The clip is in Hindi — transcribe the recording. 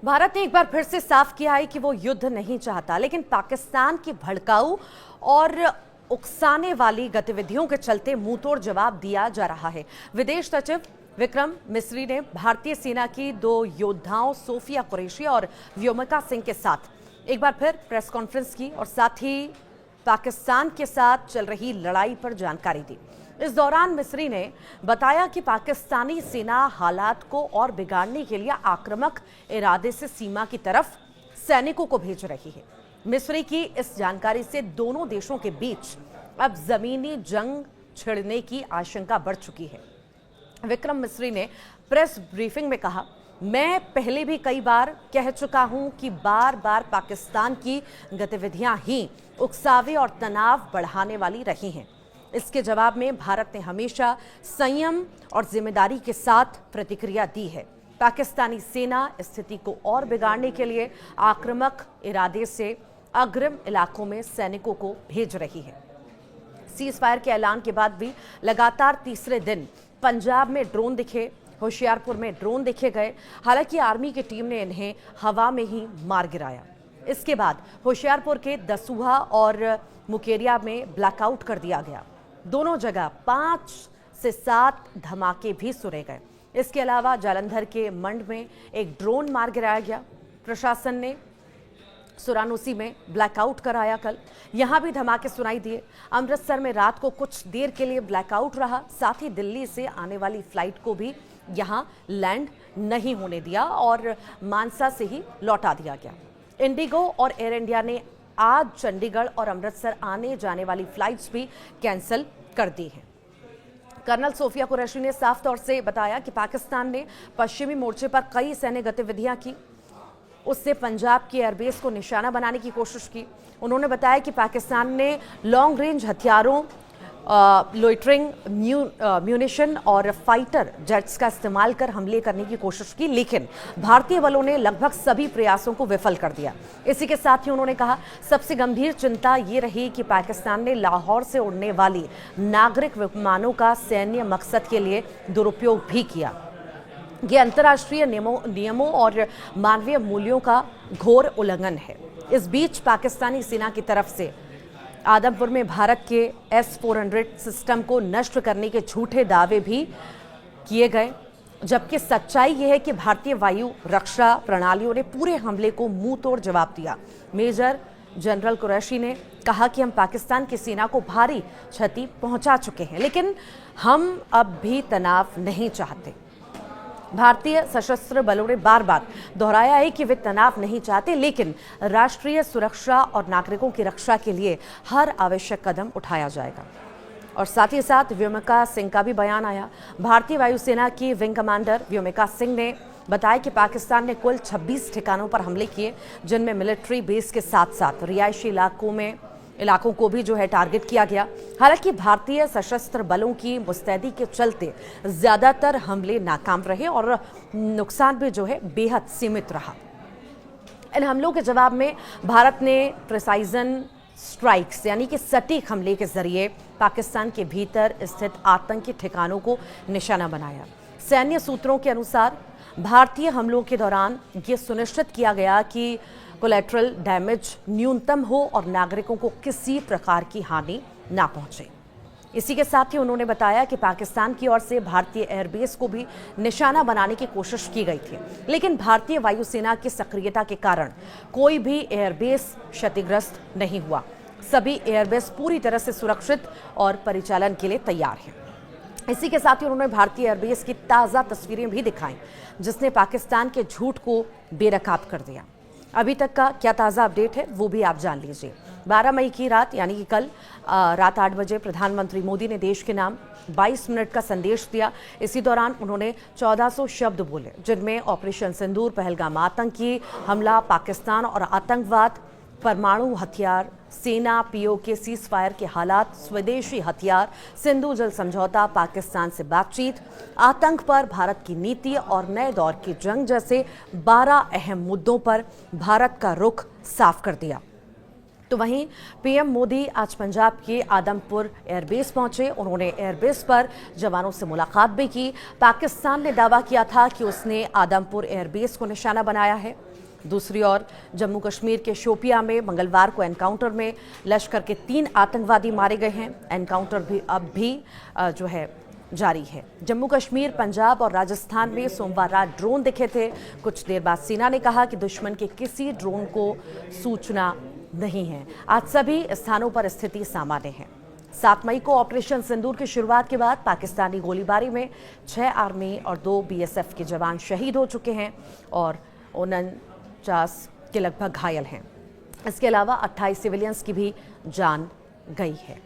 भारत ने एक बार फिर से साफ किया है कि वो युद्ध नहीं चाहता, लेकिन पाकिस्तान की भड़काऊ और उकसाने वाली गतिविधियों के चलते मुंहतोड़ जवाब दिया जा रहा है। विदेश सचिव विक्रम मिस्री ने भारतीय सेना की 2 योद्धाओं सोफिया कुरैशी और व्योमिका सिंह के साथ एक बार फिर प्रेस कॉन्फ्रेंस की और साथ ही पाकिस्तान के साथ चल रही लड़ाई पर जानकारी दी। इस दौरान मिस्री ने बताया कि पाकिस्तानी सेना हालात को और बिगाड़ने के लिए आक्रामक इरादे से सीमा की तरफ सैनिकों को भेज रही है। मिस्री की इस जानकारी से दोनों देशों के बीच अब जमीनी जंग छिड़ने की आशंका बढ़ चुकी है। विक्रम मिस्री ने प्रेस ब्रीफिंग में कहा, मैं पहले भी कई बार कह चुका हूं कि बार बार पाकिस्तान की गतिविधियां ही उकसावे और तनाव बढ़ाने वाली रही हैं। इसके जवाब में भारत ने हमेशा संयम और जिम्मेदारी के साथ प्रतिक्रिया दी है। पाकिस्तानी सेना स्थिति को और बिगाड़ने के लिए आक्रामक इरादे से अग्रिम इलाकों में सैनिकों को भेज रही है। सीज फायर के ऐलान के बाद भी लगातार तीसरे दिन पंजाब में ड्रोन दिखे, होशियारपुर में ड्रोन देखे गए। हालांकि आर्मी की टीम ने इन्हें हवा में ही मार गिराया। इसके बाद होशियारपुर के दसूहा और मुकेरिया में ब्लैकआउट कर दिया गया। दोनों जगह 5 से 7 धमाके भी सुने गए। इसके अलावा जालंधर के मंड में एक ड्रोन मार गिराया गया। प्रशासन ने सुरानुसी में ब्लैकआउट कराया। कल यहां भी धमाके सुनाई दिए। अमृतसर में रात को कुछ देर के लिए ब्लैकआउट रहा। साथ ही दिल्ली से आने वाली फ्लाइट को भी यहां लैंड नहीं होने दिया और मानसा से ही लौटा दिया गया। इंडिगो और एयर इंडिया ने आज चंडीगढ़ और अमृतसर आने जाने वाली फ्लाइट्स भी कैंसिल कर दी हैं। कर्नल सोफिया कुरैशी ने साफ तौर से बताया कि पाकिस्तान ने पश्चिमी मोर्चे पर कई सैन्य गतिविधियां की। उससे पंजाब की एयरबेस को निशाना बनाने की कोशिश की। उन्होंने बताया कि पाकिस्तान ने लॉन्ग रेंज हथियारों, लोइटरिंग म्यूनिशन और फाइटर जेट्स का इस्तेमाल कर हमले करने की कोशिश की, लेकिन भारतीय बलों ने लगभग सभी प्रयासों को विफल कर दिया। इसी के साथ ही उन्होंने कहा, सबसे गंभीर चिंता ये रही कि पाकिस्तान ने लाहौर से उड़ने वाली नागरिक विमानों का सैन्य मकसद के लिए दुरुपयोग भी किया। ये अंतर्राष्ट्रीय नियमों और मानवीय मूल्यों का घोर उल्लंघन है। इस बीच पाकिस्तानी सेना की तरफ से आदमपुर में भारत के S-400 सिस्टम को नष्ट करने के झूठे दावे भी किए गए, जबकि सच्चाई यह है कि भारतीय वायु रक्षा प्रणालियों ने पूरे हमले को मुंह तोड़ जवाब दिया। मेजर जनरल कुरैशी ने कहा कि हम पाकिस्तान की सेना को भारी क्षति पहुंचा चुके हैं, लेकिन हम अब भी तनाव नहीं चाहते। भारतीय सशस्त्र बलों ने बार बार दोहराया है कि वे तनाव नहीं चाहते, लेकिन राष्ट्रीय सुरक्षा और नागरिकों की रक्षा के लिए हर आवश्यक कदम उठाया जाएगा। और साथ ही साथ व्योमिका सिंह का भी बयान आया। भारतीय वायुसेना की विंग कमांडर व्योमिका सिंह ने बताया कि पाकिस्तान ने कुल 26 ठिकानों पर हमले किए, जिनमें मिलिट्री बेस के साथ साथ रिहायशी इलाकों को भी टारगेट किया गया। हालांकि भारतीय सशस्त्र बलों की मुस्तैदी के चलते ज्यादातर हमले नाकाम रहे और नुकसान भी बेहद सीमित रहा। इन हमलों के जवाब में भारत ने प्रिसाइजन स्ट्राइक्स यानी कि सटीक हमले के जरिए पाकिस्तान के भीतर स्थित आतंकी ठिकानों को निशाना बनाया। सैन्य सूत्रों के अनुसार भारतीय हमलों के दौरान ये सुनिश्चित किया गया कि कोलैटरल डैमेज न्यूनतम हो और नागरिकों को किसी प्रकार की हानि ना पहुंचे। इसी के साथ ही उन्होंने बताया कि पाकिस्तान की ओर से भारतीय एयरबेस को भी निशाना बनाने की कोशिश की गई थी, लेकिन भारतीय वायुसेना की सक्रियता के कारण कोई भी एयरबेस क्षतिग्रस्त नहीं हुआ। सभी एयरबेस पूरी तरह से सुरक्षित और परिचालन के लिए तैयार हैं। इसी के साथ ही उन्होंने भारतीय एयरबेस की ताज़ा तस्वीरें भी दिखाई, जिसने पाकिस्तान के झूठ को बेनकाब कर दिया। अभी तक का क्या ताज़ा अपडेट है वो भी आप जान लीजिए। 12 मई की रात यानी कि कल रात 8 बजे प्रधानमंत्री मोदी ने देश के नाम 22 मिनट का संदेश दिया। इसी दौरान उन्होंने 1400 शब्द बोले, जिनमें ऑपरेशन सिंदूर, पहलगाम आतंकी हमला, पाकिस्तान और आतंकवाद, परमाणु हथियार, सेना पीओके, सीज फायर के हालात, स्वदेशी हथियार, सिंधु जल समझौता, पाकिस्तान से बातचीत, आतंक पर भारत की नीति और नए दौर की जंग जैसे 12 अहम मुद्दों पर भारत का रुख साफ कर दिया। तो वहीं पीएम मोदी आज पंजाब के आदमपुर एयरबेस पहुंचे। उन्होंने एयरबेस पर जवानों से मुलाकात भी की। पाकिस्तान ने दावा किया था कि उसने आदमपुर एयरबेस को निशाना बनाया है। दूसरी ओर जम्मू कश्मीर के शोपियां में मंगलवार को एनकाउंटर में लश्कर के 3 आतंकवादी मारे गए हैं। एनकाउंटर भी अब भी जो है जारी है। जम्मू कश्मीर, पंजाब और राजस्थान में सोमवार रात ड्रोन दिखे थे। कुछ देर बाद सेना ने कहा कि दुश्मन के किसी ड्रोन को सूचना नहीं है। आज सभी स्थानों पर स्थिति सामान्य है। 7 मई को ऑपरेशन सिंदूर की शुरुआत के बाद पाकिस्तानी गोलीबारी में 6 आर्मी और 2 बीएसएफ के जवान शहीद हो चुके हैं और 49 के लगभग घायल हैं। इसके अलावा 28 सिविलियंस की भी जान गई है।